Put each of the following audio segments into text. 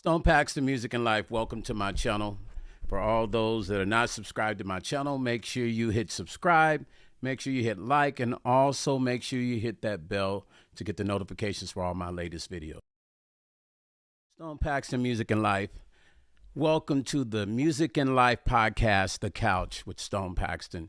Stone Paxton Music and Life, welcome to my channel. For all those that are not subscribed to my channel, make sure you hit subscribe, make sure you hit like, and also make sure you hit that bell to get the notifications for all my latest videos. Stone Paxton Music and Life, welcome to the Music and Life podcast, The Couch with Stone Paxton.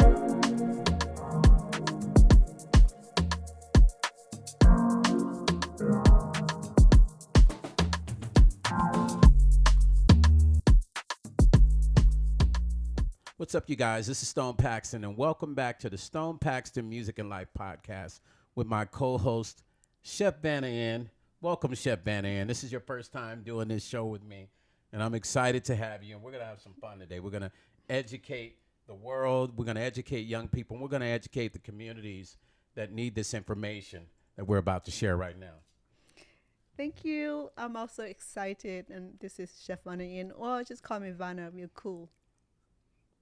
What's up, you guys? This is Stone Paxton, and welcome back to the Stone Paxton Music and Life podcast with my co-host, Chef Vanna Inn. Welcome, Chef Vanna Inn. This is your first time doing this show with me, and I'm excited to have you, and we're going to have some fun today. We're going to educate the world. We're going to educate young people, and we're going to educate the communities that need this information that we're about to share right now. Thank you. I'm also excited, and this is Chef Vanna Inn, or just call me Vanna. Real cool.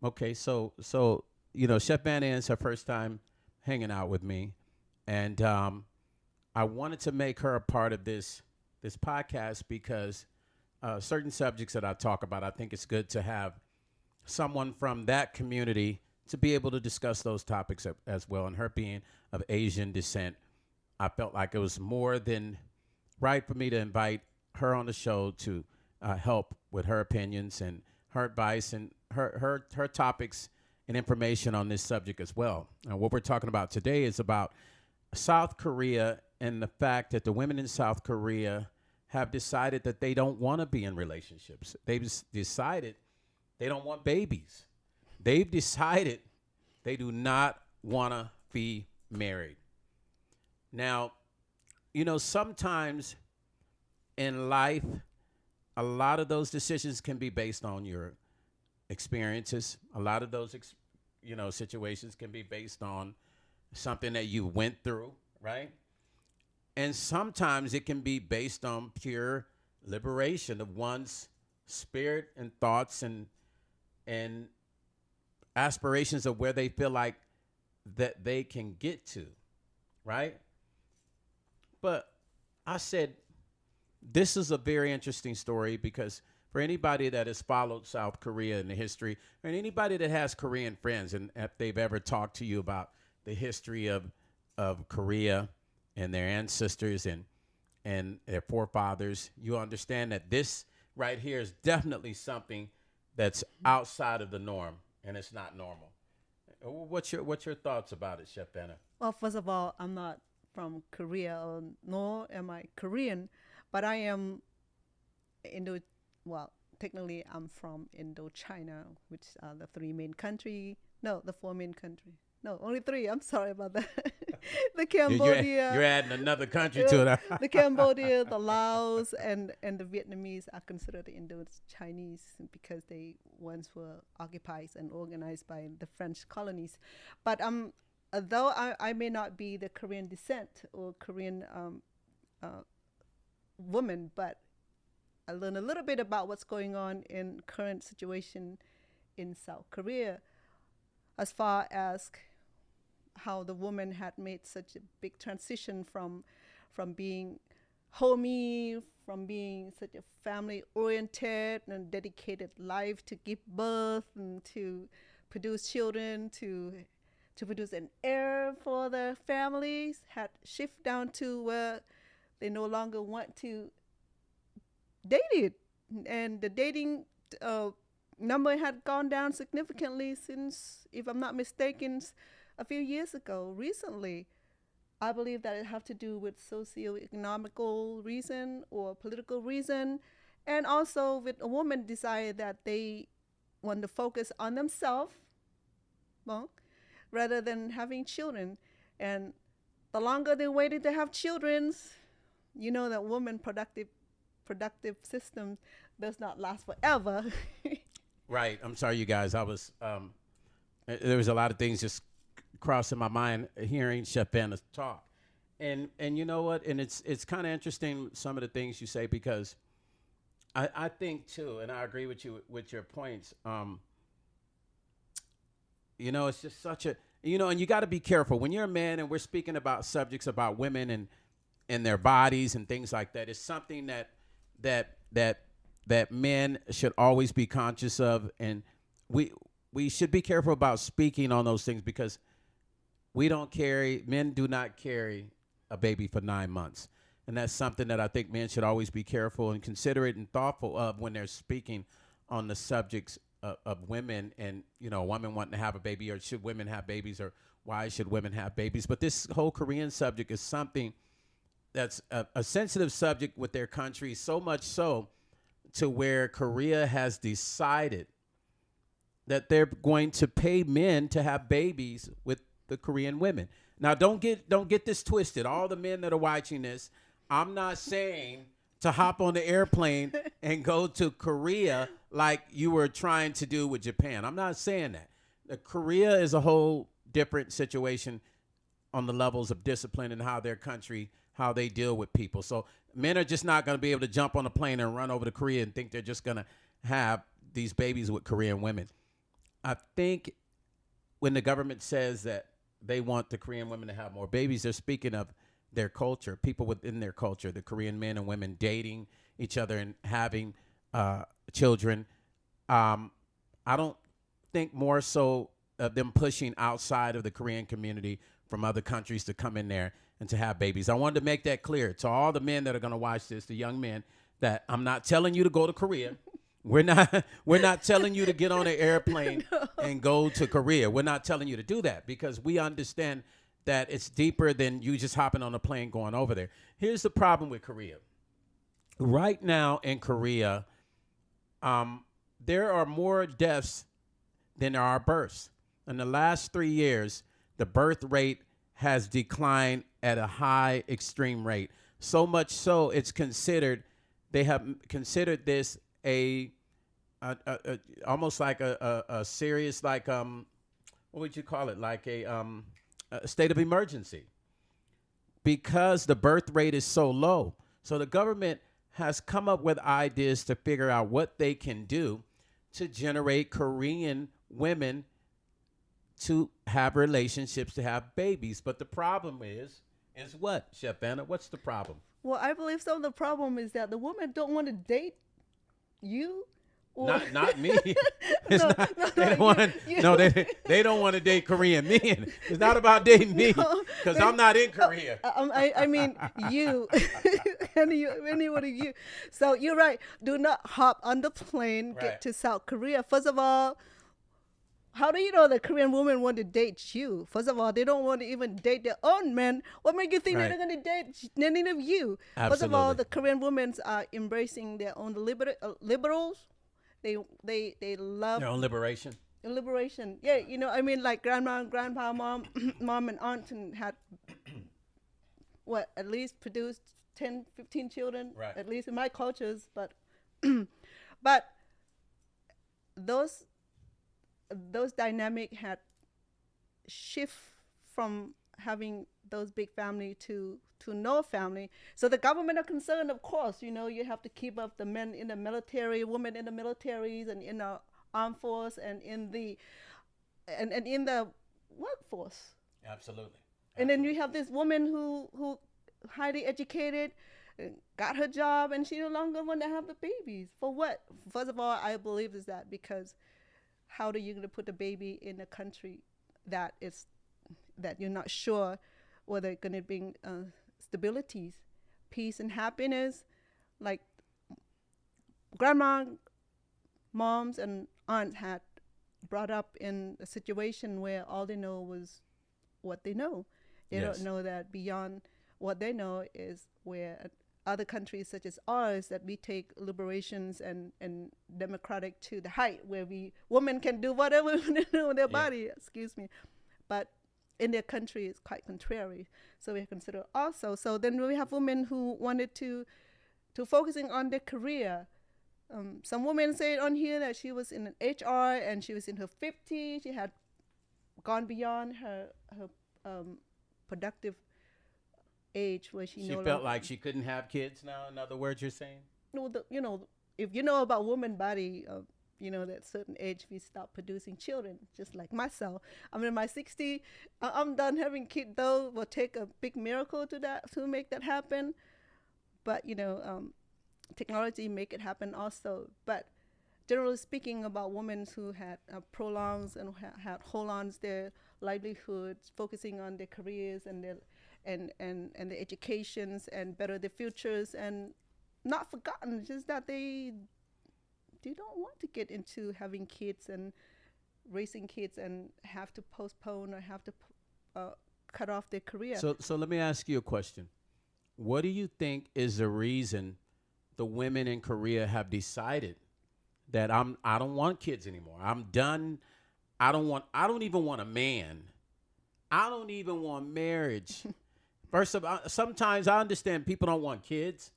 Okay, so Chef Vanna Inn's her first time hanging out with me, and I wanted to make her a part of this podcast because certain subjects that I talk about, I think it's good to have someone from that community to be able to discuss those topics as well. And her being of Asian descent, I felt like it was more than right for me to invite her on the show to help with her opinions and her advice and her topics and information on this subject as well. And what we're talking about today is about South Korea and the fact that the women in South Korea have decided that they don't want to be in relationships. They've decided they don't want babies. They've decided they do not want to be married. Now, sometimes in life, a lot of those decisions can be based on your experiences. A lot of those, situations can be based on something that you went through, right? And sometimes it can be based on pure liberation of one's spirit and thoughts and aspirations of where they feel like that they can get to, right? But I said, this is a very interesting story because for anybody that has followed South Korea in the history, and anybody that has Korean friends, and if they've ever talked to you about the history of Korea and their ancestors and their forefathers, you understand that this right here is definitely something that's outside of the norm, and it's not normal. What's your thoughts about it, Chef Vanna? Well, first of all, I'm not from Korea, nor am I Korean, but I am technically I'm from Indochina, which are the four main country. No, only three. I'm sorry about that. The Cambodia. You're adding another country to it. The Cambodia, the Laos, and the Vietnamese are considered Indo-Chinese because they once were occupied and organized by the French colonies. But though I may not be the Korean descent or Korean woman, but I learned a little bit about what's going on in current situation in South Korea, as far as how the woman had made such a big transition from being homey, from being such a family-oriented and dedicated life to give birth and to produce children, to produce an heir for the families, had shifted down to where they no longer want to date it. And the dating number had gone down significantly since, if I'm not mistaken, a few years ago. Recently, I believe that it have to do with socio-economical reason or political reason, and also with a woman decided that they want to focus on themselves, rather than having children. And the longer they waited to have children, that woman productive system does not last forever. Right. I'm sorry, you guys. I was there was a lot of things just crossing my mind hearing Chef Vanna talk, and you know what? And it's kind of interesting some of the things you say because I think too, and I agree with you with your points. It's just such a and you got to be careful when you're a man and we're speaking about subjects about women and their bodies and things like that. It's something that that men should always be conscious of, and we we should be careful about speaking on those things because men do not carry a baby for 9 months. And that's something that I think men should always be careful and considerate and thoughtful of when they're speaking on the subjects of women and, women wanting to have a baby, or should women have babies, or why should women have babies. But this whole Korean subject is something that's a sensitive subject with their country, so much so to where Korea has decided that they're going to pay men to have babies with the Korean women. Now, don't get this twisted. All the men that are watching this, I'm not saying to hop on the airplane and go to Korea like you were trying to do with Japan. I'm not saying that. Korea is a whole different situation on the levels of discipline and how they deal with people. So men are just not going to be able to jump on a plane and run over to Korea and think they're just going to have these babies with Korean women. I think when the government says that they want the Korean women to have more babies, they're speaking of their culture, people within their culture, the Korean men and women dating each other and having children. I don't think more so of them pushing outside of the Korean community from other countries to come in there and to have babies. I wanted to make that clear to all the men that are going to watch this, the young men, that I'm not telling you to go to Korea. We're not telling you to get on an airplane and go to Korea. We're not telling you to do that because we understand that it's deeper than you just hopping on a plane going over there. Here's the problem with Korea. Right now in Korea, there are more deaths than there are births. In the last 3 years, the birth rate has declined at a high extreme rate. So much so they have considered this almost like a serious, like what would you call it, like a state of emergency, because the birth rate is so low. So the government has come up with ideas to figure out what they can do to generate Korean women to have relationships, to have babies. But the problem is what, Chef Vanna? What's the problem? Well, I believe some of the problem is that the women don't want to date you. Or Not me. It's No, not. no, They no, don't want. you- No, they don't want to date Korean men. It's not about dating me because I'm not in Korea. I mean you, anybody you. So you're right. Do not hop on the plane, Right. get to South Korea. First of all, how do you know the Korean women want to date you? First of all, they don't want to even date their own men. What makes you think Right. they're going to date any of you? First of all, Absolutely. the Korean women are embracing their own liberals. They love Their own liberation. liberation. Yeah, I mean, like grandma and grandpa, mom, mom and aunt, and had at least produced 10, 15 children, Right. at least in my cultures. But but those dynamic had shift from having those big family to no family. So the government are concerned, of course. You have to keep up the men in the military, women in the militaries, and in the armed force, and in the workforce. Absolutely. And then you have this woman who highly educated, got her job, and she no longer want to have the babies. For what? First of all, I believe is that because how are you going to put the baby in a country that you're not sure whether it's going to bring stabilities, peace, and happiness? Like grandma, moms, and aunts had brought up in a situation where all they know was what they know. They Yes. don't know that beyond what they know is where other countries such as ours, that we take liberations and democratic to the height where women can do whatever they do with their body, excuse me. But in their country, it's quite contrary. So we consider also. So then we have women who wanted to focusing on their career. Some women say on here that she was in an HR and she was in her 50s. She had gone beyond her productive age where she She no felt longer, like she couldn't have kids now. In other words, you're saying? if you know about woman body, that certain age we stop producing children, just like myself. I'm in my 60s. I'm done having kids, though. Will take a big miracle to make that happen. But technology make it happen also. But generally speaking, about women who had prolongs and had hold on their livelihoods, focusing on their careers and their and their educations and better their futures, and not forgotten, just that they don't want to get into having kids and raising kids and have to postpone or have to cut off their career. So let me ask you a question. What do you think is the reason the women in Korea have decided that I don't want kids anymore? I'm done. I don't even want a man. I don't even want marriage. First of all, sometimes I understand people don't want kids.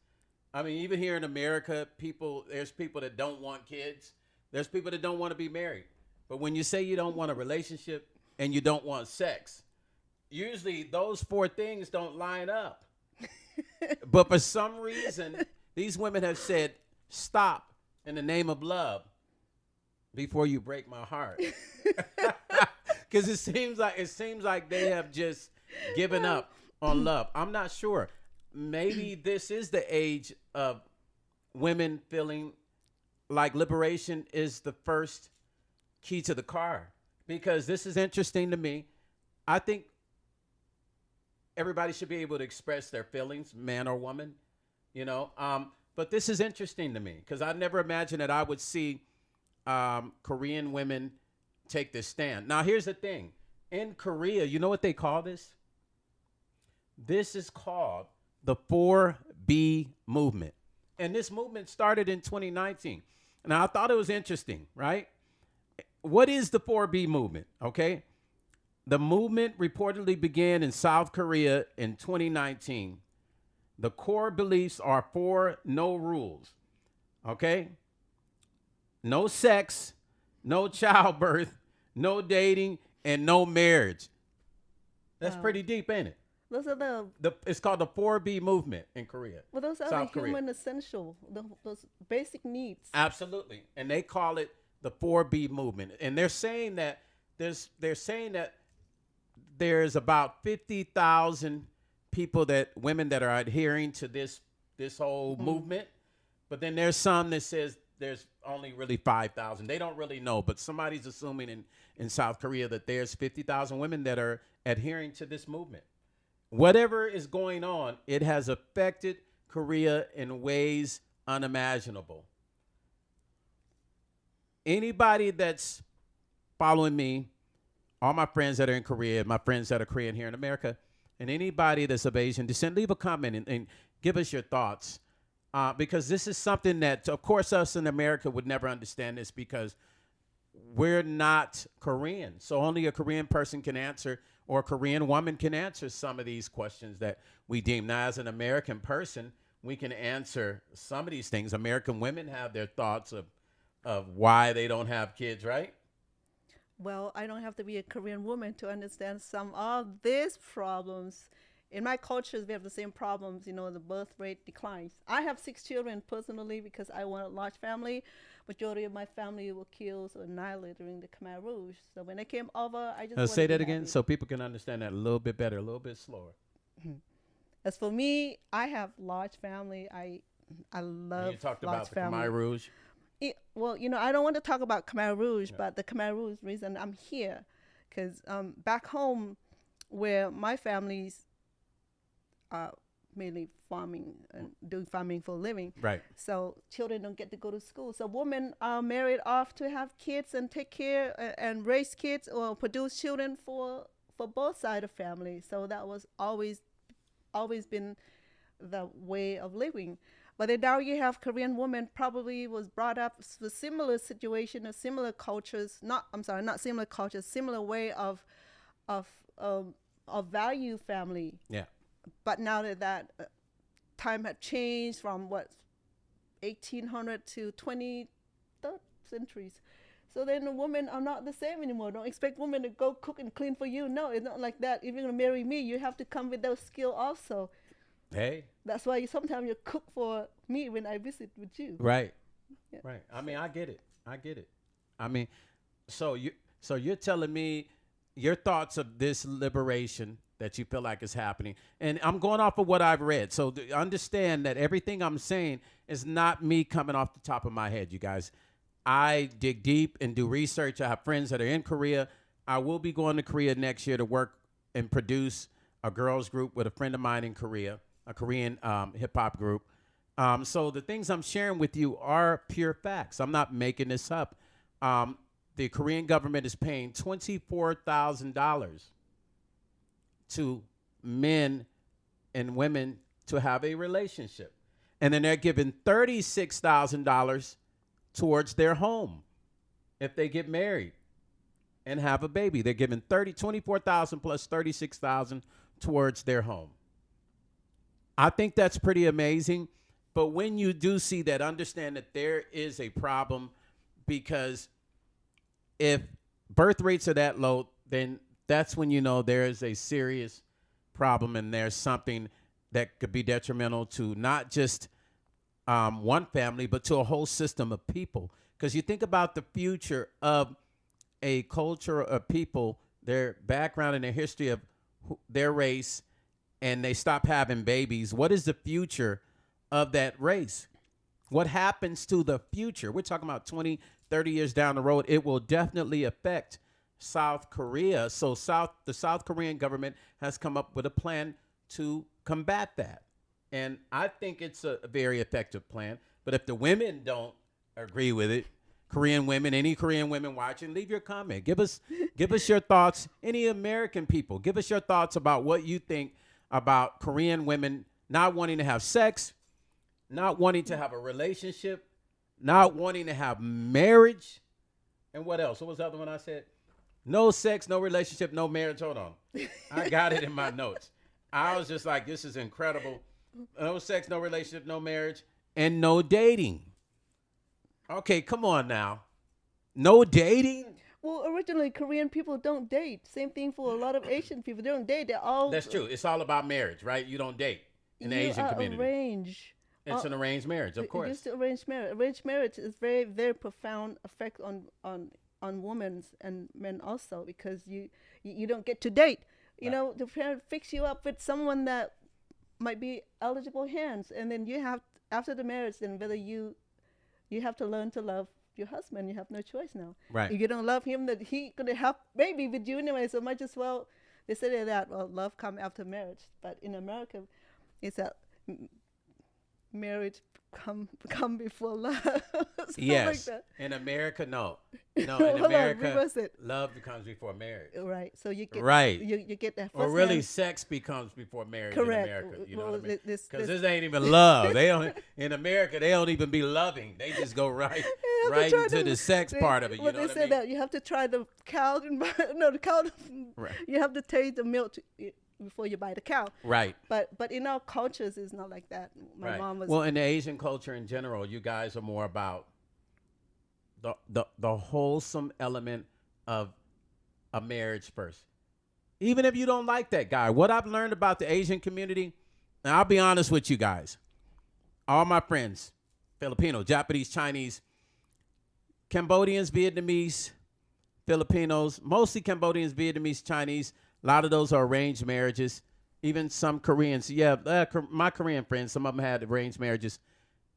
I mean, even here in America, there's people that don't want kids. There's people that don't want to be married. But when you say you don't want a relationship and you don't want sex, usually those four things don't line up. But for some reason, these women have said, stop in the name of love before you break my heart. Because it seems like they have just given up on love. I'm not sure. Maybe this is the age of women feeling like liberation is the first key to the car. Because this is interesting to me. I think everybody should be able to express their feelings, man or woman, you know. But this is interesting to me because I never imagined that I would see Korean women take this stand. Now, here's the thing. In Korea, you know what they call this? This is called the 4B movement. And this movement started in 2019. Now, I thought it was interesting, right? What is the 4B movement, okay? The movement reportedly began in South Korea in 2019. The core beliefs are 4 no rules, okay? No sex, no childbirth, no dating, and no marriage. That's pretty deep, ain't it? Those are It's called the 4B movement in Korea. well, those are South the Korea. human essential, those basic needs. Absolutely. And they call it the 4B movement. And they're saying that there's about 50,000 women that are adhering to this whole movement. But then there's some that says there's only really 5,000. They don't really know, but somebody's assuming in South Korea that there's 50,000 women that are adhering to this movement. Whatever is going on, it has affected Korea in ways unimaginable. Anybody that's following me, all my friends that are in Korea, my friends that are Korean here in America, and anybody that's of Asian descent, leave a comment and give us your thoughts. Because this is something that, of course, us in America would never understand this because we're not Korean. So only a Korean person can answer, or a Korean woman can answer some of these questions that we deem. Now, as an American person, we can answer some of these things. American women have their thoughts of why they don't have kids, right? Well, I don't have to be a Korean woman to understand some of these problems. In my cultures, we have the same problems, the birth rate declines. I have 6 children personally because I want a large family. Majority of my family were killed or annihilated during the Khmer Rouge. So when I came over, I just Say that again so people can understand that a little bit better, a little bit slower. As for me, I have large family. I love You talked large about the family. Khmer Rouge. Well, I don't want to talk about Khmer Rouge, but the Khmer Rouge reason I'm here, because back home, where my family's mainly farming and doing farming for a living. Right. So children don't get to go to school. So women are married off to have kids and take care and raise kids or produce children for both sides of family. So that was always been the way of living. But then now you have Korean woman probably was brought up with similar situation or similar cultures. Not similar cultures, similar way of value family. Yeah. But now that time had changed from 1800 to 23rd centuries. So then the women are not the same anymore. Don't expect women to go cook and clean for you. No, it's not like that. If you're going to marry me, you have to come with those skills also. Hey. That's why sometimes you cook for me when I visit with you. Right. Yeah. Right. I mean, I get it. I mean, so you're telling me your thoughts of this liberation that you feel like is happening. And I'm going off of what I've read. So understand that everything I'm saying is not me coming off the top of my head, you guys. I dig deep and do research. I have friends that are in Korea. I will be going to Korea next year to work and produce a girls group with a friend of mine in Korea, a Korean hip hop group. So the things I'm sharing with you are pure facts. I'm not making this up. The Korean government is paying $24,000 to men and women to have a relationship. And then they're giving $36,000 towards their home if they get married and have a baby. They're giving 24,000 plus 36,000 towards their home. I think that's pretty amazing. But when you do see that, understand that there is a problem, because if birth rates are that low, then that's when you know there is a serious problem, and there's something that could be detrimental to not just one family, but to a whole system of people. Because you think about the future of a culture of people, their background and their history of their race, and they stop having babies. What is the future of that race? What happens to the future? We're talking about 20, 30 years down the road. It will definitely affect South Korea. So the South Korean government has come up with a plan to combat that. And I think it's a very effective plan. But if the women don't agree with it, Korean women, any Korean women watching, leave your comment. Give us your thoughts. Any American people, give us your thoughts about what you think about Korean women not wanting to have sex, not wanting to have a relationship, not wanting to have marriage. And what else? What was the other one I said? No sex, no relationship, no marriage. Hold on. I got it in my notes. I was just like, this is incredible. No sex, no relationship, no marriage, and no dating. Okay, come on now. No dating? Well, originally Korean people don't date. Same thing for a lot of Asian people. They don't date. They're all That's true. It's all about marriage, right? You don't date in the Asian community. Arrange. It's an arranged marriage, of course. Used to arranged marriage. Arranged marriage is very, very profound effect on women and men also, because you don't get to date. You know, the parent fix you up with someone that might be eligible hands, and then you have, after the marriage, then whether you have to learn to love your husband. You have no choice now. Right. If you don't love him, that he gonna have baby with you anyway. So might as well. They say that, well, love come after marriage, but in America, it's that marriage come before love. Yes. Like that. In America, no. No, Hold in on, America, reverse it. love becomes before marriage. Right. So you get you get that. Or really, sex becomes before marriage. Correct. In America. You know Well, what I mean? this- Because this- this ain't even love. They don't. In America, they don't even be loving. They just go right into the sex part of it. You know they what I say mean? that you have to try the cow. The cow. Right. You have to taste the milk before you buy the cow. Right. But in our cultures, it's not like that. My mom was. Well, in the Asian culture in general, you guys are more about the wholesome element of a marriage first. Even if you don't like that guy, what I've learned about the Asian community, and I'll be honest with you guys, all my friends, Filipino, Japanese, Chinese, Cambodians, Vietnamese, Filipinos, mostly Cambodians, Vietnamese, Chinese. A lot of those are arranged marriages. Even some Koreans. Yeah, my Korean friends, some of them had arranged marriages.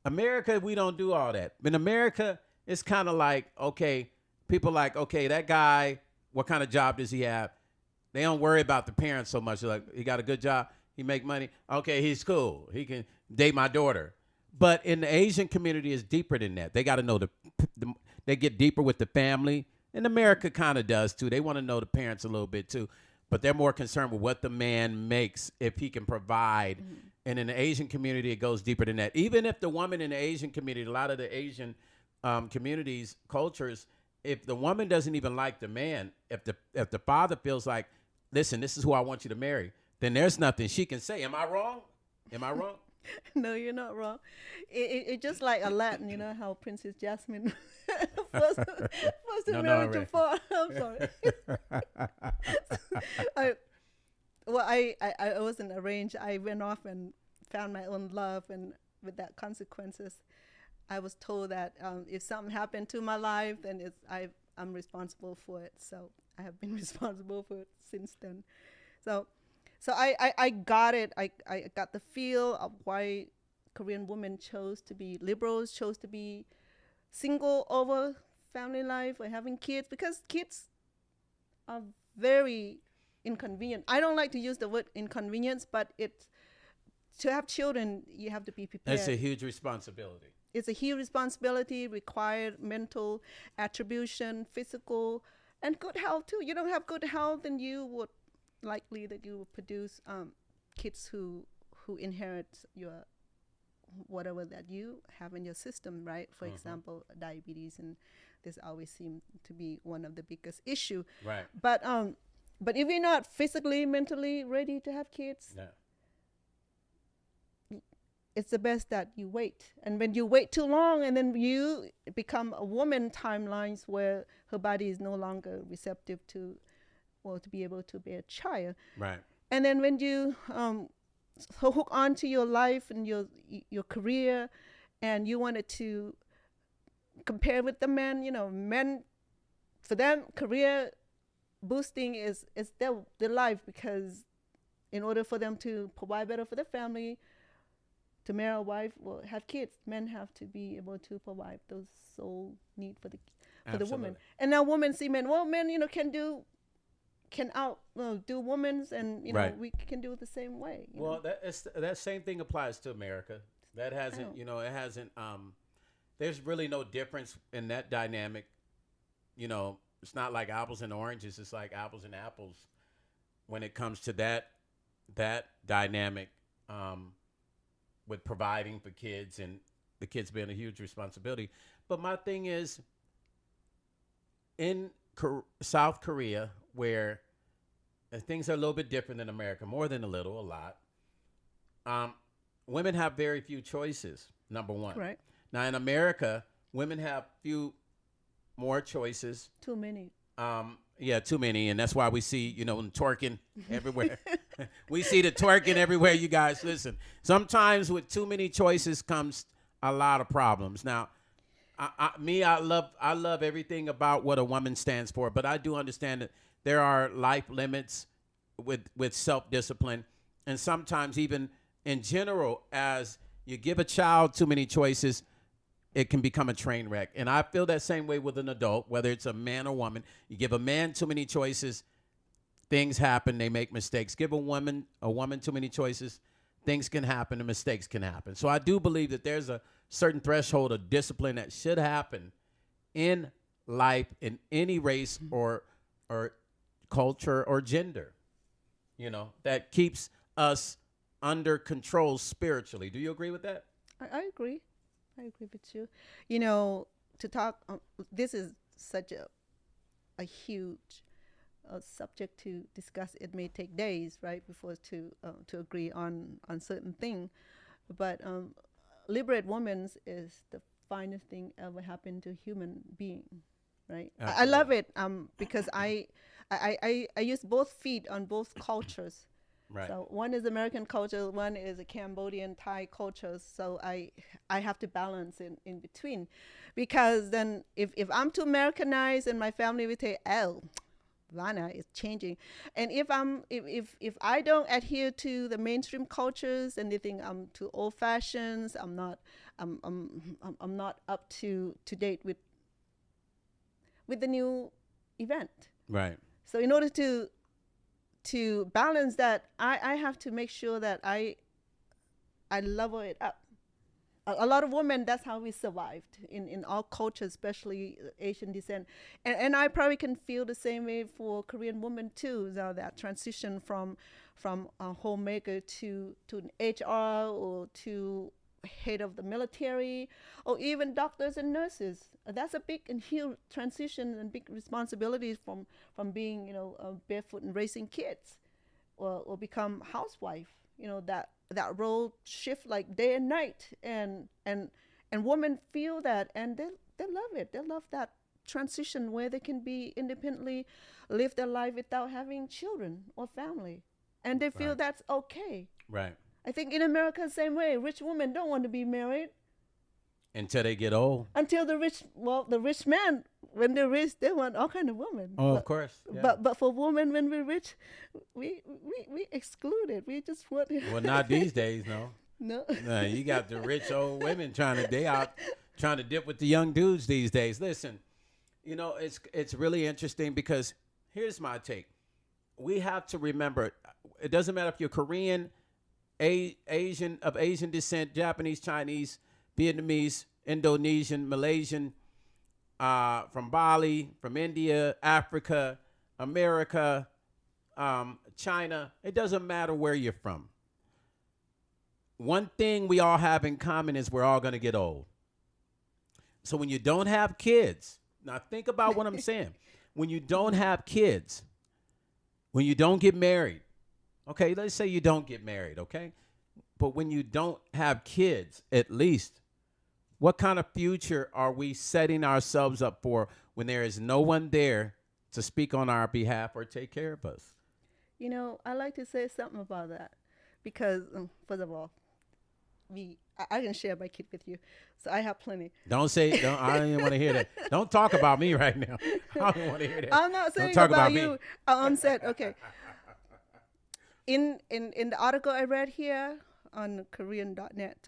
America, we don't do all that. In America, it's kind of like, okay, people like, okay, that guy, what kind of job does he have? They don't worry about the parents so much. They're like, he got a good job, he make money. Okay, he's cool. He can date my daughter. But in the Asian community, it's deeper than that. They got to know they get deeper with the family. And America kind of does too. They want to know the parents a little bit too. But they're more concerned with what the man makes, if he can provide. Mm-hmm. And in the Asian community, it goes deeper than that. Even if the woman in the Asian community, a lot of the Asian communities, cultures, if the woman doesn't even like the man, if the father feels like, listen, this is who I want you to marry, then there's nothing she can say. Am I wrong? Am I wrong? No, you're not wrong. It just like Aladdin, you know how Princess Jasmine first married to Fall. I'm sorry. I wasn't arranged. I went off and found my own love, and with that consequences, I was told that if something happened to my life, then I'm responsible for it. So I have been responsible for it since then. So So I got it. I got the feel of why Korean women chose to be liberals, chose to be single over family life or having kids, because kids are very inconvenient. I don't like to use the word inconvenience, but it's to have children, you have to be prepared. It's a huge responsibility. It's a huge responsibility, required mental attribution, physical, and good health too. You don't have good health, and you would likely that you will produce kids who inherit your whatever that you have in your system, right? For example, diabetes, and this always seems to be one of the biggest issue. Right. But if you're not physically, mentally ready to have kids, Yeah. it's the best that you wait. And when you wait too long, and then you become a woman timelines where her body is no longer receptive to, well, to be able to bear a child. Right. And then when you hook on to your life and your career, and you wanted to compare with the men, men, for them, career boosting is their life, because in order for them to provide better for their family, to marry a wife or have kids, men have to be able to provide those sole need for the woman. And now women see men. Well, men, can do women's, and Right. we can do it the same way. Well, that same thing applies to America. That hasn't, it hasn't. There's really no difference in that dynamic. It's not like apples and oranges. It's like apples and apples when it comes to that dynamic with providing for kids, and the kids being a huge responsibility. But my thing is, in South Korea, where things are a little bit different than America, more than a little, a lot. Women have very few choices, number one. Right. Now, in America, women have few more choices. Too many. Yeah, too many. And that's why we see, twerking everywhere. We see the twerking everywhere, you guys. Listen, sometimes with too many choices comes a lot of problems. Now, I love everything about what a woman stands for, but I do understand that there are life limits with self-discipline, and sometimes even in general, as you give a child too many choices, it can become a train wreck. And I feel that same way with an adult, whether it's a man or woman. You give a man too many choices, things happen, they make mistakes. Give a woman too many choices, things can happen and mistakes can happen. So I do believe that there's a certain threshold of discipline that should happen in life, in any race or culture or gender, that keeps us under control spiritually. Do you agree with that? I agree. I agree with you. To talk, this is such a huge subject to discuss. It may take days, right, before to agree on certain thing. But liberate women is the finest thing ever happened to a human being, right? I love it because I use both feet on both cultures. Right. So one is American culture, one is a Cambodian Thai culture. So I have to balance in between, because then if I'm too Americanized, and my family will say, "Oh, Vanna is changing," and if I don't adhere to the mainstream cultures, and they think I'm too old fashioned, I'm not up to date with the new event. Right. So in order to balance that, I have to make sure that I level it up. A lot of women, that's how we survived in all cultures, especially Asian descent. And I probably can feel the same way for Korean women too, that transition from a homemaker to an HR, or to head of the military, or even doctors and nurses. That's a big and huge transition and big responsibilities from being, barefoot and raising kids, or become housewife. That role shift like day and night, and women feel that, and they love it. They love that transition where they can be independently, live their life without having children or family, and they feel that's okay. Right. I think in America, the same way. Rich women don't want to be married Until they get old. until the rich man when they're rich, they want all kind of women. Oh, of course. Yeah. But for women, when we're rich, we exclude it. We just want Well, not these days, no. no. No, you got the rich old women they out trying to dip with the young dudes these days. Listen, it's really interesting because here's my take. We have to remember, it doesn't matter if you're Korean, Asian, of Asian descent, Japanese, Chinese, Vietnamese, Indonesian, Malaysian, from Bali, from India, Africa, America, China. It doesn't matter where you're from. One thing we all have in common is we're all going to get old. So when you don't have kids, now think about what I'm saying. When you don't have kids, when you don't get married, okay, let's say you don't get married, okay? But when you don't have kids, at least, what kind of future are we setting ourselves up for when there is no one there to speak on our behalf or take care of us? I like to say something about that because, first of all, I can share my kid with you, so I have plenty. I don't even want to hear that. Don't talk about me right now. I don't want to hear that. I'm not saying don't talk about me. you. I'm saying, okay. In the article I read here on Korean.net,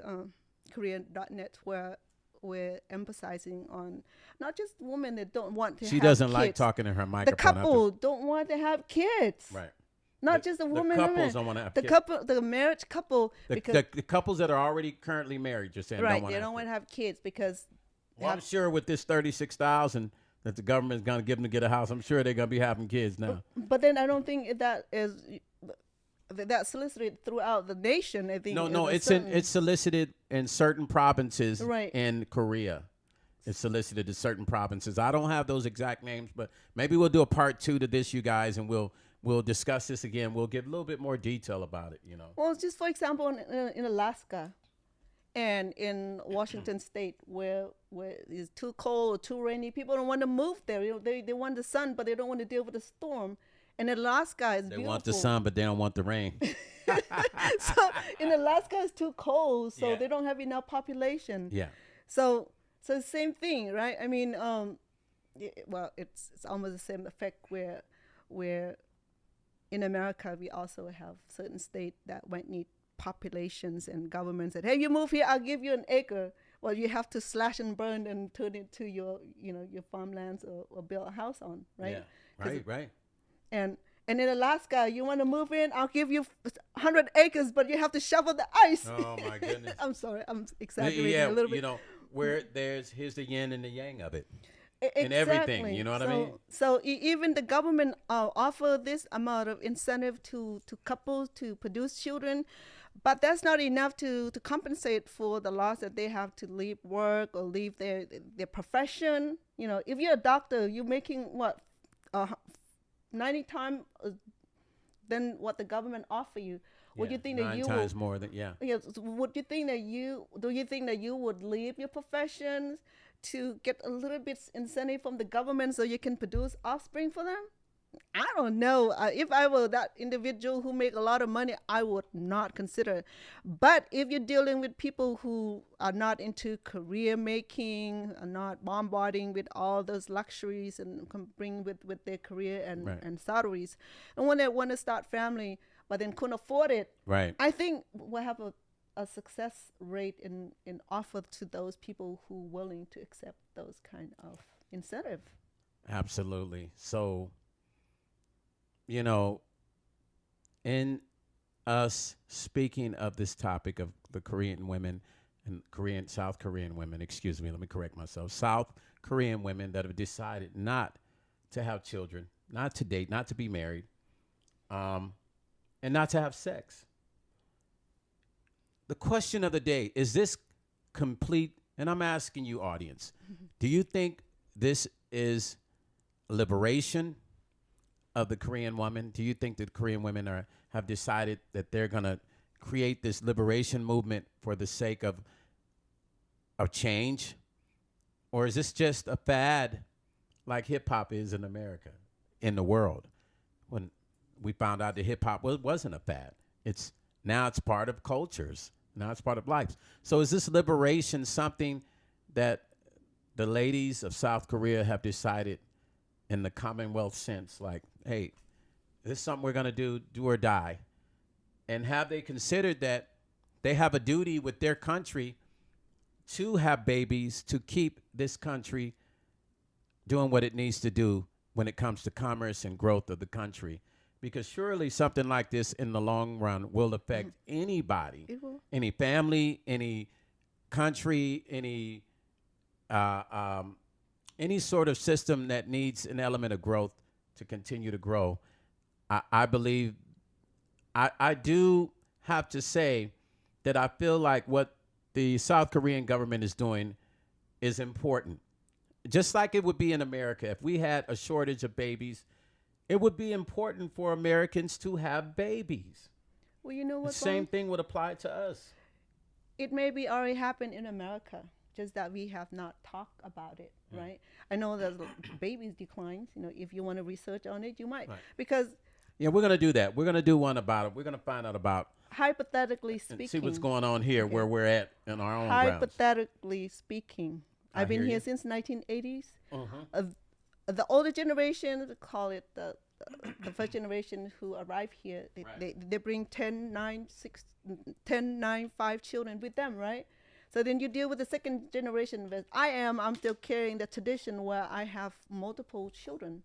where we're emphasizing on not just women that don't want to have kids. She doesn't like talking in her microphone. The couple don't want to have kids. Right. Not just the woman. The couples don't want to have kids. The marriage couple. The couples that are already currently married, you're saying, right? They don't want to have kids because. Well, I'm sure with this $36,000 that the government's going to give them to get a house, I'm sure they're going to be having kids now. But then I don't think that is that's solicited throughout the nation. I think no, it's solicited in certain provinces in Korea. It's solicited in certain provinces. I don't have those exact names, but maybe we'll do a part 2 to this, you guys, and we'll discuss this again. We'll give a little bit more detail about it, Well, just for example, in Alaska and in Washington State, where it's too cold or too rainy, people don't want to move there. They want the sun, but they don't want to deal with the storm. And Alaska is beautiful. They want the sun, but they don't want the rain. So in Alaska, it's too cold, so they don't have enough population. Yeah. So the same thing, right? I mean, well, it's almost the same effect where in America, we also have certain states that might need populations and governments that, hey, you move here, I'll give you an acre. Well, you have to slash and burn and turn it to your farmlands or build a house on, right? Yeah, right. And in Alaska, you want to move in, I'll give you 100 acres, but you have to shovel the ice. Oh, my goodness. I'm sorry, I'm exaggerating a little bit. Where here's the yin and the yang of it. Exactly. In everything, you know what I mean? So even the government offer this amount of incentive to couples to produce children, but that's not enough to compensate for the loss that they have to leave work or leave their profession. If you're a doctor, you're making what 90 times than what the government offer you. Would you think that 9 times more than Yes. Would you think that you would leave your profession to get a little bit incentive from the government so you can produce offspring for them? I don't know. If I were that individual who make a lot of money, I would not consider it. But if you're dealing with people who are not into career making, are not bombarding with all those luxuries and bring with their career and salaries, and when they want to start family, but then couldn't afford it, right? I think we'll have a success rate in offer to those people who are willing to accept those kind of incentive. Absolutely. So, in us speaking of this topic of the Korean women and South Korean women, let me correct myself, South Korean women that have decided not to have children, not to date, not to be married, and not to have sex. The question of the day, is this complete? And I'm asking you, audience, do you think this is liberation of the Korean woman? Do you think that Korean women have decided that they're going to create this liberation movement for the sake of change? Or is this just a fad like hip-hop is in America, in the world? When we found out that hip-hop wasn't a fad. Now it's part of cultures. Now it's part of life. So is this liberation something that the ladies of South Korea have decided in the Commonwealth sense, like, hey, this is something we're going to do or die. And have they considered that they have a duty with their country to have babies to keep this country doing what it needs to do when it comes to commerce and growth of the country? Because surely something like this in the long run will affect anybody, It will. any family, any country, any sort of system that needs an element of growth to continue to grow. I believe, I do have to say that I feel like what the South Korean government is doing is important. Just like it would be in America. If we had a shortage of babies, it would be important for Americans to have babies. Well, you know The what? same thing would apply to us. It maybe already happened in America, just that we have not talked about it, right? I know that babies declines. You know, if you want to research on it, you might, Right. because Yeah, we're going to do that. We're going to do one about it. We're going to find out about hypothetically and speaking, see what's going on here, Okay. where we're at in our own grounds. hypothetically speaking, I I've been hear here you. since 1980s. Mhm. The older generation, we call it the first generation who arrived here, Right. they bring 10, 9, 6, 10, 9, 5 children with them, right? So then you deal with the second generation. But I'm still carrying the tradition where I have multiple children.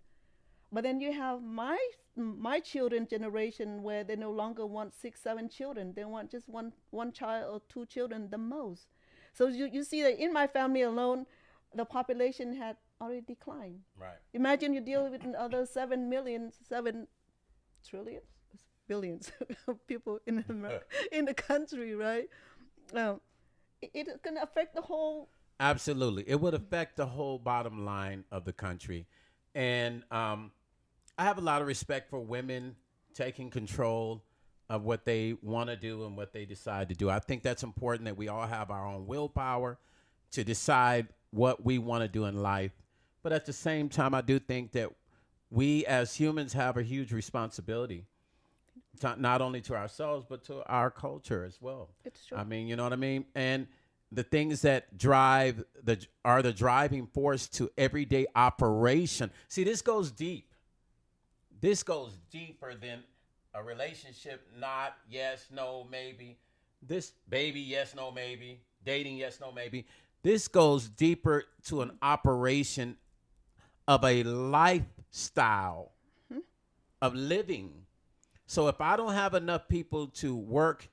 But then you have my children generation where they no longer want 6, 7 children. They want just one child or 2 children the most. So you see that in my family alone, the population had already declined. Right. Imagine you deal with another 7 million, 7 trillion, billions of people in in the country, right? It's going to affect the whole. Absolutely. It would affect the whole bottom line of the country. And I have a lot of respect for women taking control of what they want to do and what they decide to do. I think that's important, that we all have our own willpower to decide what we want to do in life. But at the same time, I do think that we as humans have a huge responsibility, not only to ourselves, but to our culture as well. It's true. I mean, you know what I mean? And the things that drive are the driving force to everyday operation. See, this goes deep. This goes deeper than a relationship, not yes, no, maybe. This baby, yes, no, maybe. Dating, yes, no, maybe. This goes deeper to an operation of a lifestyle of living. So if I don't have enough people to work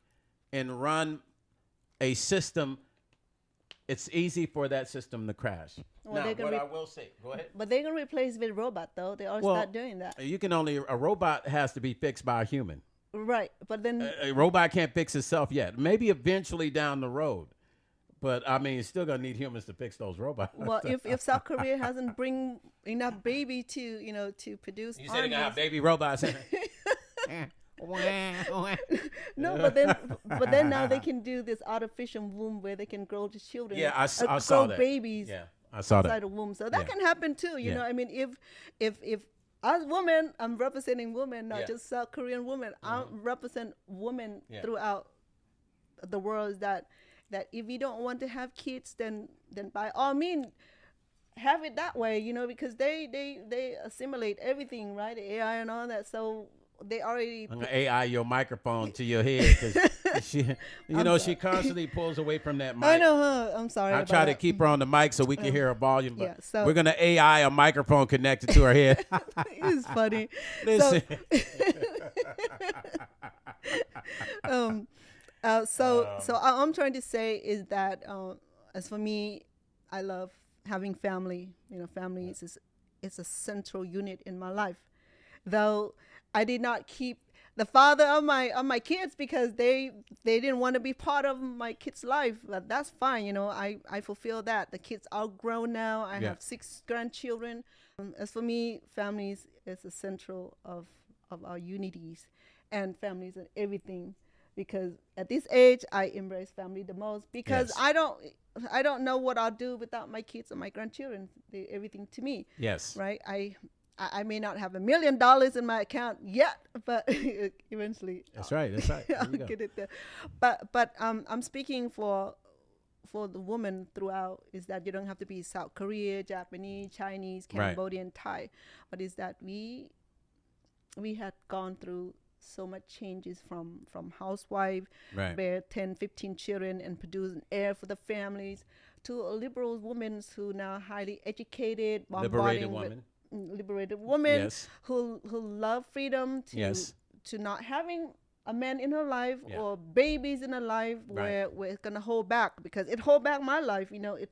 and run a system, it's easy for that system to crash. Well, Now, what I will say, go ahead. But they're going to replace with robot, though. They already Well, start doing that. A robot has to be fixed by a human. Right. But then, A robot can't fix itself yet. Maybe eventually down the road. But, I mean, it's still going to need humans to fix those robots. well, if South Korea hasn't bring enough baby to produce You said they're going to have armies. baby robots. No, but then now they can do this artificial womb where they can grow the children. Yeah, I saw grow that. babies Yeah, I saw outside that. the womb. So that Yeah. can happen too. You Yeah. know, I mean, if as women, I'm representing women, not Yeah. just South Korean women. I represent women Yeah. throughout the world. That if you don't want to have kids, then by all means, have it that way. You know, because they assimilate everything, right? The AI and all that. So they already. I'm going to AI your microphone to your head because she constantly pulls away from that mic. I know, huh? I'm sorry. I about try to that. keep her on the mic so we can hear her volume, but yeah, so- we're going to AI a microphone connected to her head. It's funny. Listen. So I'm trying to say is that as for me, I love having family. You know, family is a central unit in my life. Though I did not keep the father of my kids because they didn't want to be part of my kids' life. But that's fine. You know, I fulfill that. The kids are grown now. I Yeah. have 6 grandchildren. As for me, families is the central of our unities and families and everything. Because at this age, I embrace family the most because Yes. I don't know what I'll do without my kids and my grandchildren. They're everything to me, Yes. right? I may not have $1 million in my account yet, but eventually That's right. That's right. There I'll you go. get it there. But I'm speaking for for the woman throughout is that you don't have to be South Korea, Japanese, Chinese, Right. Cambodian, Thai, but is that we had gone through so much changes from housewife, Right. bear 10, 15 children and produce an heir for the families, to a liberal women who now highly educated, Liberated bombarding with woman. liberated women Yes. who love freedom Yes. to not having a man in her life Yeah. or babies in her life Right. where it's gonna hold back, because it hold back my life. It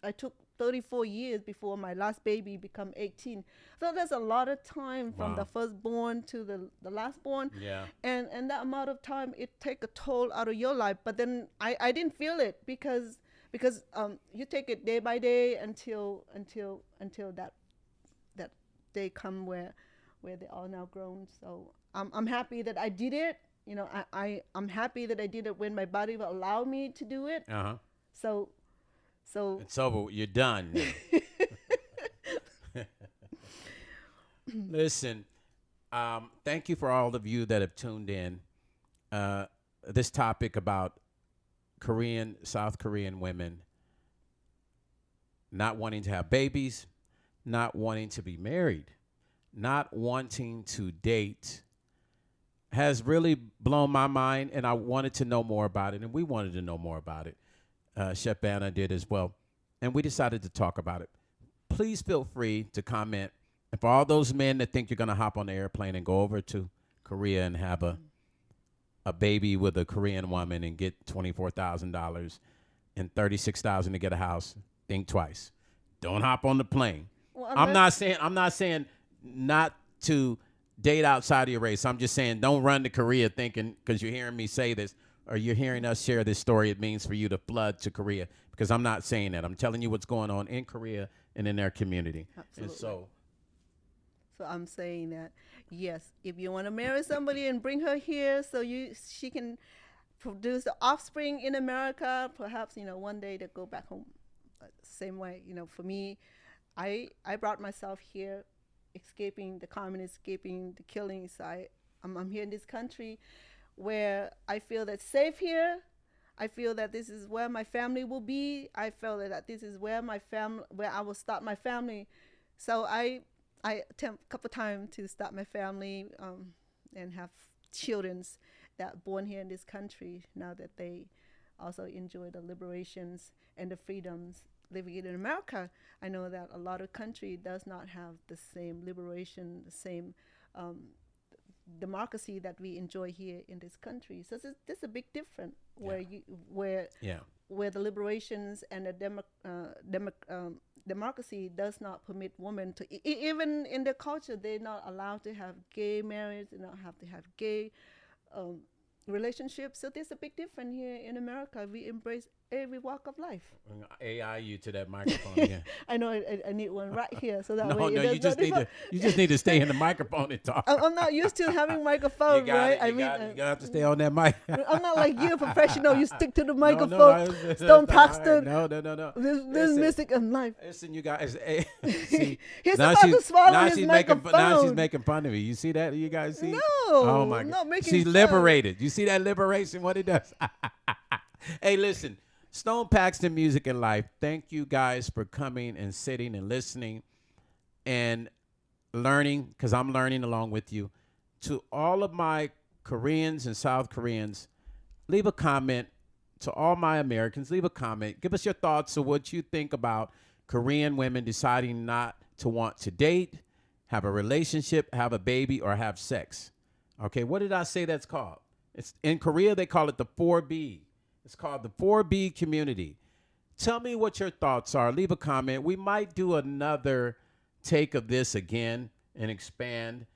I took 34 years before my last baby become 18. So there's a lot of time from the Wow. firstborn to the last born, Yeah. and that amount of time it take a toll out of your life. But then I didn't feel it because you take it day by day until that day come where they are now grown. So I'm happy that I did it. I'm happy that I did it when my body will allow me to do it. Uh-huh. So so It's over. You're done now. Listen, thank you for all of you that have tuned in. This topic about South Korean women not wanting to have babies, not wanting to be married, not wanting to date has really blown my mind, and I wanted to know more about it, and we wanted to know more about it. Chef Vanna did as well, and we decided to talk about it. Please feel free to comment. And for all those men that think you're going to hop on the airplane and go over to Korea and have a baby with a Korean woman and get $24,000 and $36,000 to get a house, think twice. Don't hop on the plane. well, I'm unless, not saying not to date outside of your race. I'm just saying don't run to Korea thinking, because you're hearing me say this or you're hearing us share this story, it means for you to flood to Korea, because I'm not saying that. I'm telling you what's going on in Korea and in their community. Absolutely. And so So I'm saying that yes, if you want to marry somebody and bring her here so she can produce the offspring in America, perhaps one day they go back home. Same way, for me, I brought myself here, escaping the communists, escaping the killings. I'm here in this country where I feel that's safe here. I feel that this is where my family will be. I feel that this is where where I will start my family. So I attempt a couple times to start my family and have childrens that born here in this country. Now that they also enjoy the liberations and the freedoms living in America, I know that a lot of country does not have the same liberation, the same democracy that we enjoy here in this country. So this a big difference where yeah. where the liberations and the democracy does not permit women to even in their culture they're not allowed to have gay marriage, they don't have to have gay relationships. So there's a big difference here in America. We embrace every walk of life. AI you to that microphone again. I know I need one right here so that No, way no, you just need to stay in the microphone and talk. I'm not used to having microphones, right? You gotta have to stay on that mic. I'm not like you, professional. You stick to the No, microphone. no, Stone that's not Paxton. right. No. This Listen. music and life. Listen, you guys. See, He's now about to swallow now his she's microphone. now she's making fun of me. You see that? You guys see? No, Oh my I'm God. not making She's fun. liberated. You see that liberation? What it does? Hey, listen. Stone Paxton Music and Life. Thank you guys for coming and sitting and listening and learning, because I'm learning along with you. To all of my Koreans and South Koreans, leave a comment. To all my Americans, leave a comment. Give us your thoughts of what you think about Korean women deciding not to want to date, have a relationship, have a baby, or have sex. Okay, what did I say that's called? It's in Korea, they call it the 4B. It's called the 4B community. Tell me what your thoughts are. Leave a comment. We might do another take of this again and expand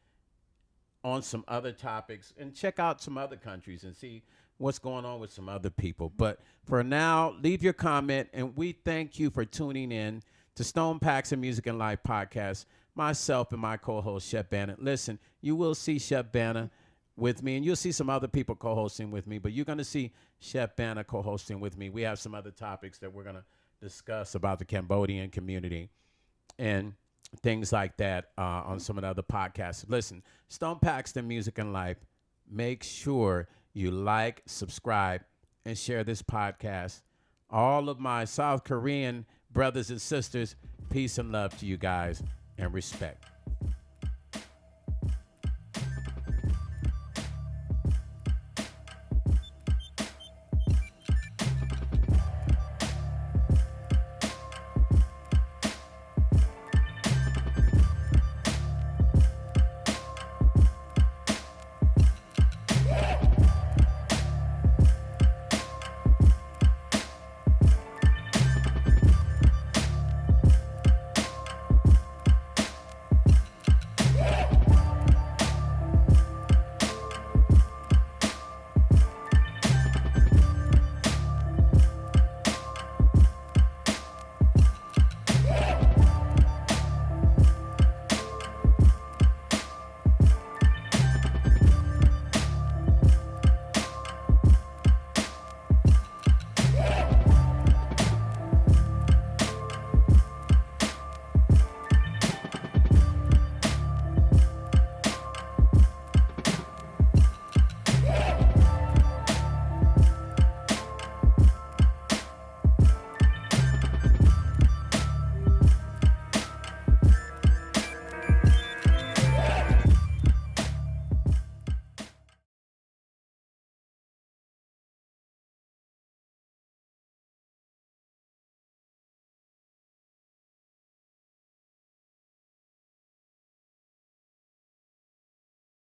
on some other topics and check out some other countries and see what's going on with some other people. But for now, leave your comment, and we thank you for tuning in to Stone Paxton Music and Life podcast. Myself and my co-host, Chef Vanna. Listen, you will see Chef Vanna with me, and you'll see some other people co-hosting with me, but you're going to see Chef Vanna co-hosting with me. We have some other topics that we're going to discuss about the Cambodian community and things like that on some of the other podcasts. Listen, Stone Paxton Music and Life, make sure you like, subscribe, and share this podcast all of my South Korean brothers and sisters, peace and love to you guys and respect.